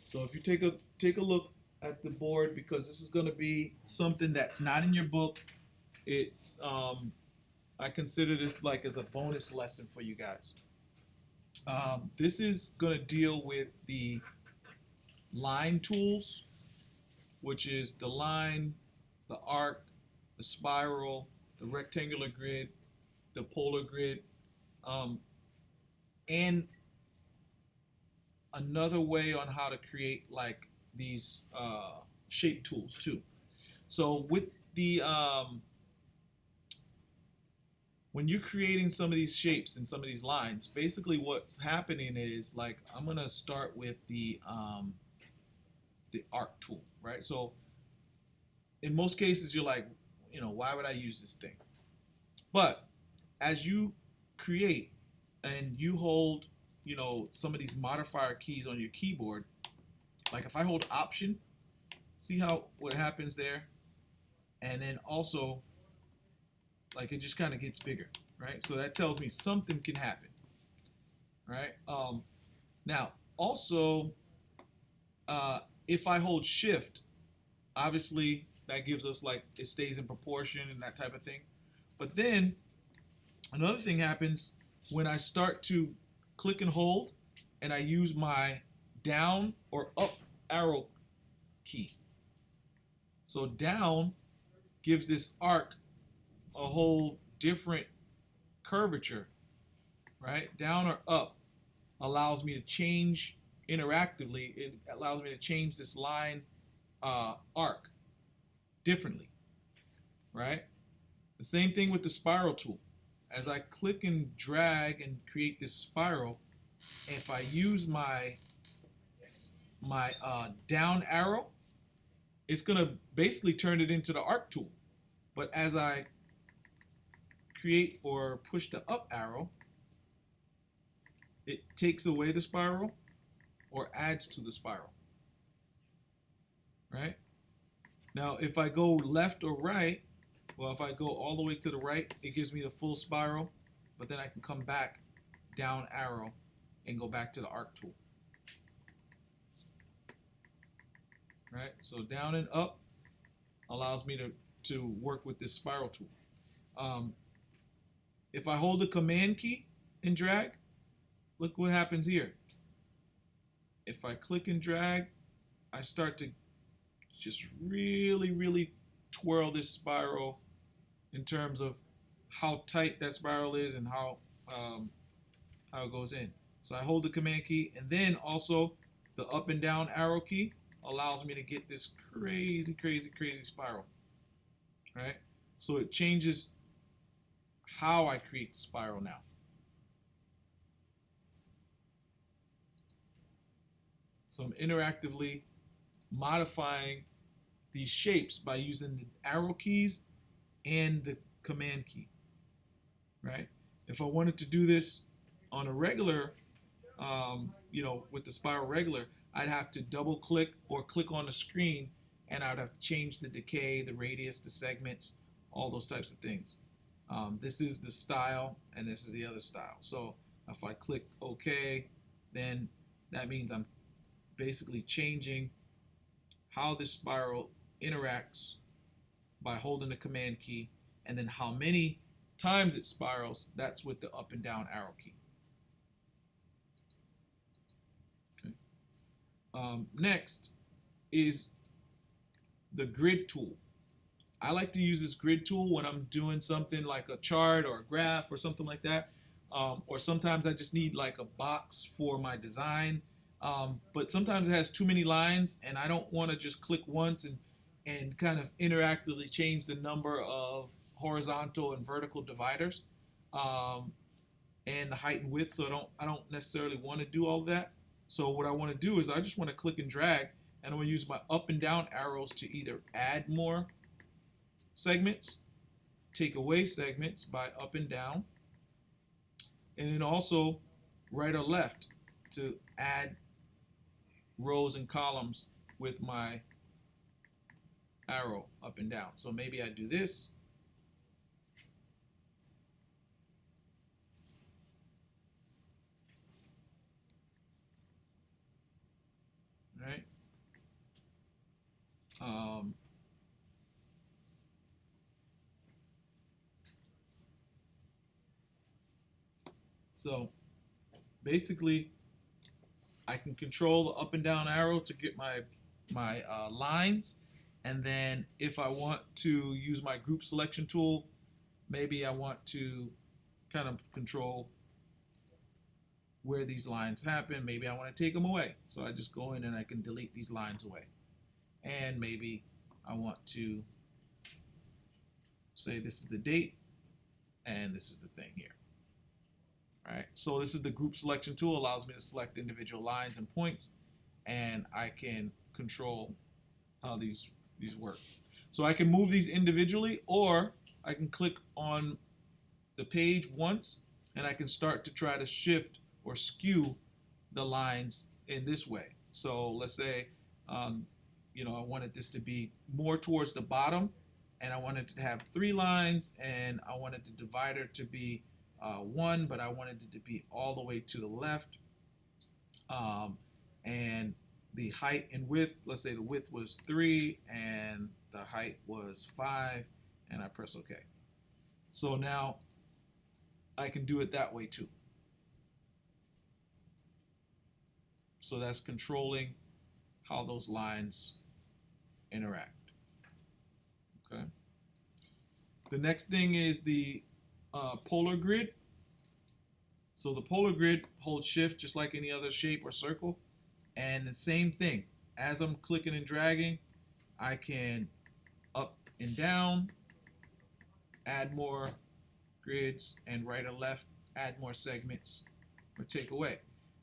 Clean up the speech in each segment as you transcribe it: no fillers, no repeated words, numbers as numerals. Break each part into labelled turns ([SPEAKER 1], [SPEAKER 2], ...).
[SPEAKER 1] So if you take a look at the board, because this is going to be something that's not in your book, it's I consider this like as a bonus lesson for you guys. This is going to deal with the line tools, which is the line, the arc, the spiral, the rectangular grid, the polar grid, um, and another way on how to create like these shape tools too. So with the when you're creating some of these shapes and some of these lines, basically what's happening is like I'm gonna start with the arc tool, right? So in most cases, you're like, why would I use this thing? But as you create and you hold, some of these modifier keys on your keyboard, like if I hold Option, see how what happens there, and then also like it just kind of gets bigger, right? So that tells me something can happen, right? Now also, if I hold Shift, obviously that gives us like it stays in proportion and that type of thing. But then another thing happens when I start to click and hold and I use my down or up arrow key. So down gives this arc a whole different curvature, right? Down or up allows me to change interactively. It allows me to change this line arc differently, right? The same thing with the spiral tool. As I click and drag and create this spiral, if I use my down arrow, it's gonna basically turn it into the arc tool. But as I create or push the up arrow, it takes away the spiral or adds to the spiral, right? Now, if I go left or right, well, if I go all the way to the right, it gives me the full spiral, but then I can come back down arrow and go back to the arc tool, right? So down and up allows me to work with this spiral tool. Um, if I hold the command key and drag, look what happens here. If I click and drag, I start to just really, really twirl this spiral in terms of how tight that spiral is and how it goes in. So I hold the command key, and then also the up and down arrow key allows me to get this crazy, crazy, crazy spiral, right? So it changes how I create the spiral now. So I'm interactively modifying these shapes by using the arrow keys and the command key, right? If I wanted to do this on a regular, with the spiral regular, I'd have to double click or click on the screen, and I'd have to change the decay, the radius, the segments, all those types of things. This is the style, and this is the other style. So if I click OK, then that means I'm basically changing how this spiral interacts by holding the command key, and then how many times it spirals, that's with the up and down arrow key. Okay. Next is the grid tool. I like to use this grid tool when I'm doing something like a chart or a graph or something like that. Or sometimes I just need like a box for my design. But sometimes it has too many lines and I don't want to just click once and kind of interactively change the number of horizontal and vertical dividers and the height and width. So I don't necessarily want to do all of that. So what I want to do is I just want to click and drag, and I'm going to use my up and down arrows to either add more segments, take away segments by up and down, and then also right or left to add rows and columns with my arrow up and down. So maybe I do this. Right? So basically, I can control the up and down arrow to get my lines, and then if I want to use my group selection tool, maybe I want to kind of control where these lines happen. Maybe I want to take them away, so I just go in and I can delete these lines away. And maybe I want to say this is the date and this is the thing here. All right, so this is the group selection tool, allows me to select individual lines and points, and I can control how these work. So I can move these individually, or I can click on the page once and I can start to try to shift or skew the lines in this way. So let's say I wanted this to be more towards the bottom, and I wanted to have 3 lines, and I wanted the divider to be 1, but I wanted it to be all the way to the left. And the height and width, let's say the width was 3 and the height was 5, and I press OK. So now I can do it that way too. So that's controlling how those lines interact. Okay. The next thing is the polar grid. So the polar grid holds shift just like any other shape or circle, and the same thing. As I'm clicking and dragging, I can up and down, add more grids, and right or left, add more segments or take away.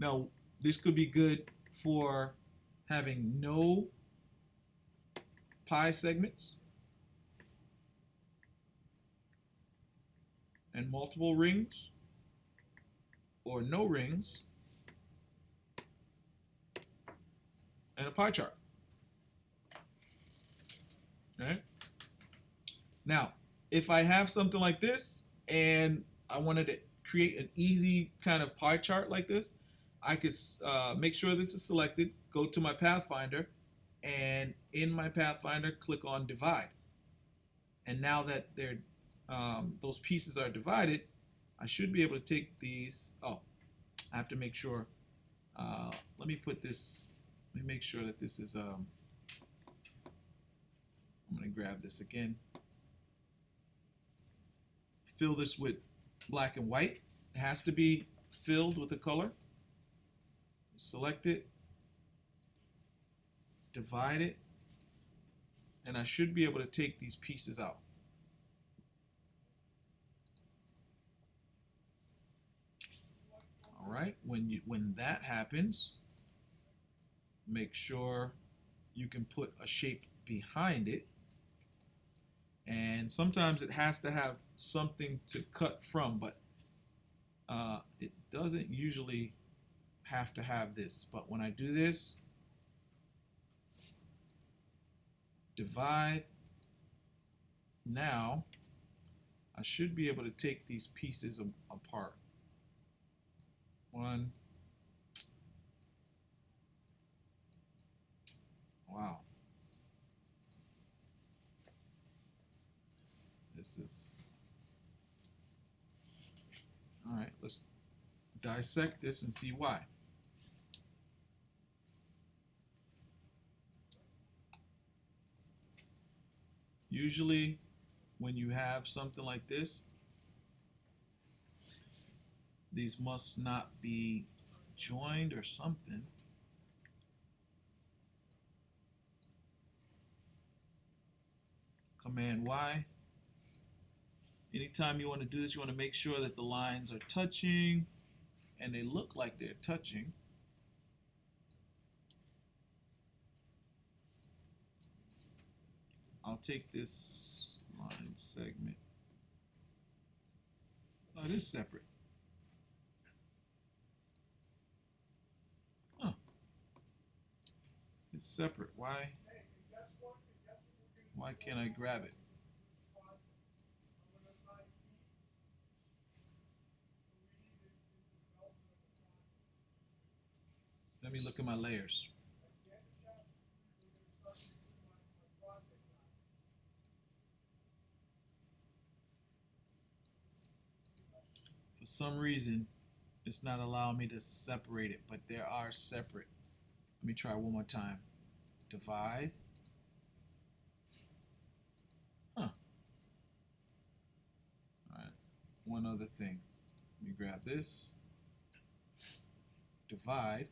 [SPEAKER 1] Now, this could be good for having no pie segments and multiple rings, or no rings and a pie chart. Okay. Now, if I have something like this and I wanted to create an easy kind of pie chart like this, I could make sure this is selected, go to my Pathfinder, and in my Pathfinder, click on Divide. And now that those pieces are divided, I should be able to take these. Oh, I have to make sure. Let me make sure that this is. I'm going to grab this again. Fill this with black and white. It has to be filled with a color. Select it, divide it, and I should be able to take these pieces out. All right, when that happens, make sure you can put a shape behind it, and sometimes it has to have something to cut from, but it doesn't usually have to have this. But when I do this, divide, now I should be able to take these pieces apart. One. Wow. This is all right. Let's dissect this and see why. Usually when you have something like this, these must not be joined or something. Command Y. Anytime you want to do this, you want to make sure that the lines are touching and they look like they're touching. I'll take this line segment. Oh, it is separate. Huh. It's separate. Why can't I grab it? Let me look at my layers. For some reason, It's not allowing me to separate it, but they are separate. Let me try one more time. Divide. Huh. Alright. One other thing. Let me grab this. Divide.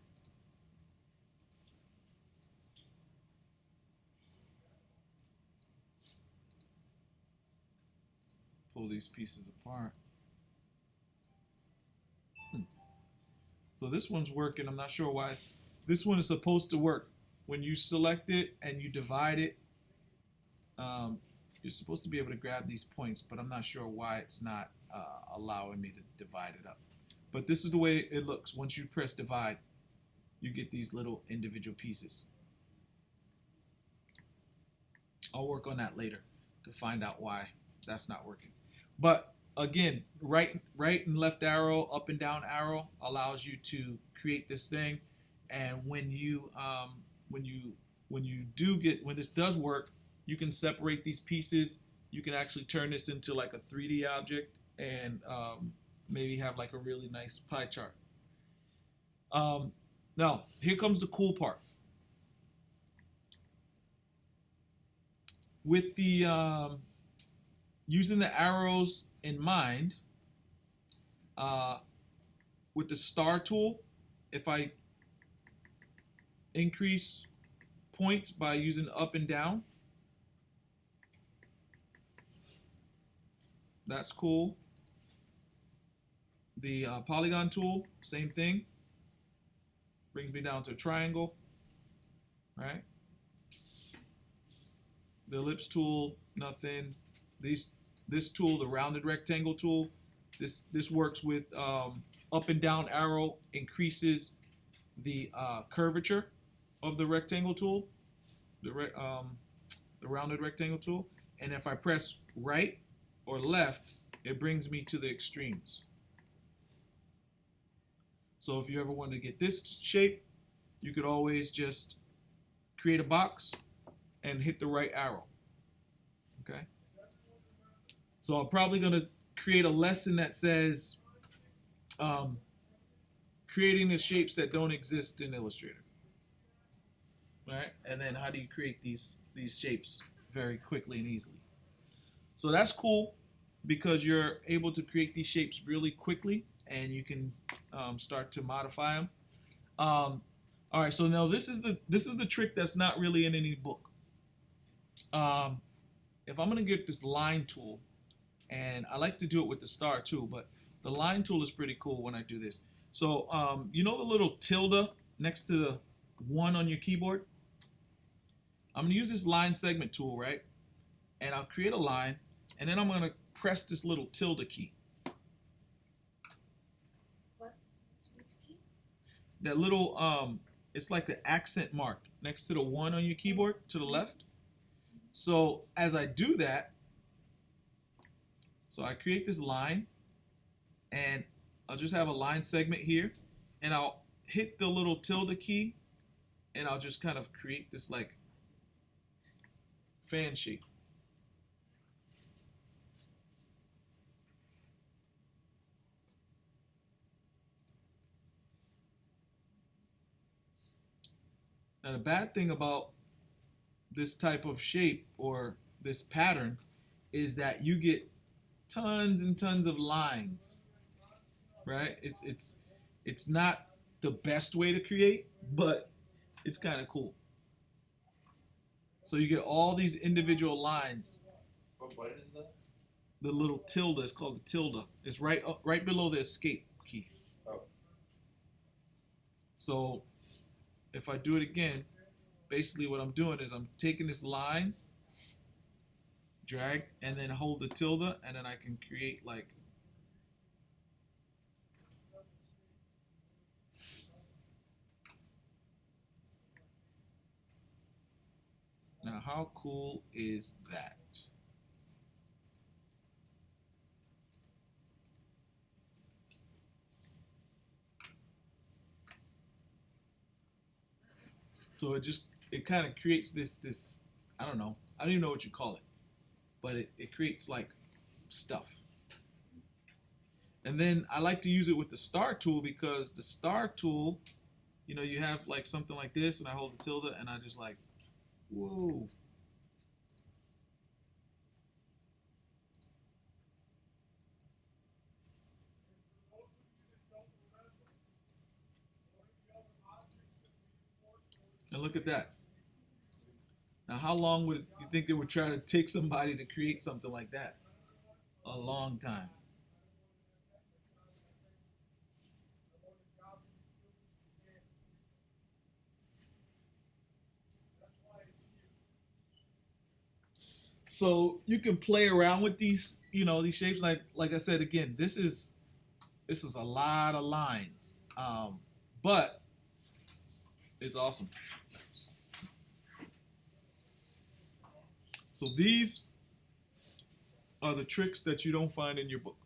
[SPEAKER 1] Pull these pieces apart. So this one's working. I'm not sure why. This one is supposed to work. When you select it and you divide it, you're supposed to be able to grab these points, but I'm not sure why it's not allowing me to divide it up. But this is the way it looks. Once you press divide, you get these little individual pieces. I'll work on that later to find out why that's not working. But again, right and left arrow, up and down arrow allows you to create this thing. And when this does work, you can separate these pieces. You can actually turn this into like a 3D object and maybe have like a really nice pie chart. Now, here comes the cool part. With the using the arrows in mind, with the star tool, if I increase points by using up and down, that's cool. The polygon tool, same thing. Brings me down to a triangle, right? The ellipse tool, nothing. This tool, the rounded rectangle tool, this works with up and down arrow, increases the curvature of the rectangle tool, the rounded rectangle tool. And if I press right or left, it brings me to the extremes. So if you ever want to get this shape, you could always just create a box and hit the right arrow. Okay? So I'm probably going to create a lesson that says creating the shapes that don't exist in Illustrator. All right? And then how do you create these shapes very quickly and easily? So that's cool because you're able to create these shapes really quickly and you can start to modify them. All right, so now this is the trick that's not really in any book. If I'm going to get this line tool, and I like to do it with the star too, but the line tool is pretty cool when I do this. So you know the little tilde next to the 1 on your keyboard? I'm going to use this line segment tool, right? And I'll create a line, and then I'm going to press this little tilde key.
[SPEAKER 2] What? Which key?
[SPEAKER 1] That little, it's like an accent mark next to the 1 on your keyboard to the left. So as I do that, so I create this line, and I'll just have a line segment here, and I'll hit the little tilde key, and I'll just kind of create this like fan shape. Now the bad thing about this type of shape or this pattern is that you get tons and tons of lines, right? It's not the best way to create, but it's kind of cool. So you get all these individual lines.
[SPEAKER 3] What is that?
[SPEAKER 1] The little tilde is called the tilde. It's right below the escape key.
[SPEAKER 3] Oh.
[SPEAKER 1] So if I do it again, basically what I'm doing is I'm taking this line, drag, and then hold the tilde, and then I can create like now how cool is that? So it kind of creates this I don't know, I don't even know what you call it, but it creates like stuff. And then I like to use it with the star tool because the star tool, you know, you have like something like this, and I hold the tilde, and I just like, whoa. And look at that. Now, how long would you think it would try to take somebody to create something like that? A long time. So you can play around with these, you know, these shapes. Like I said again, this is a lot of lines, but it's awesome. So these are the tricks that you don't find in your book.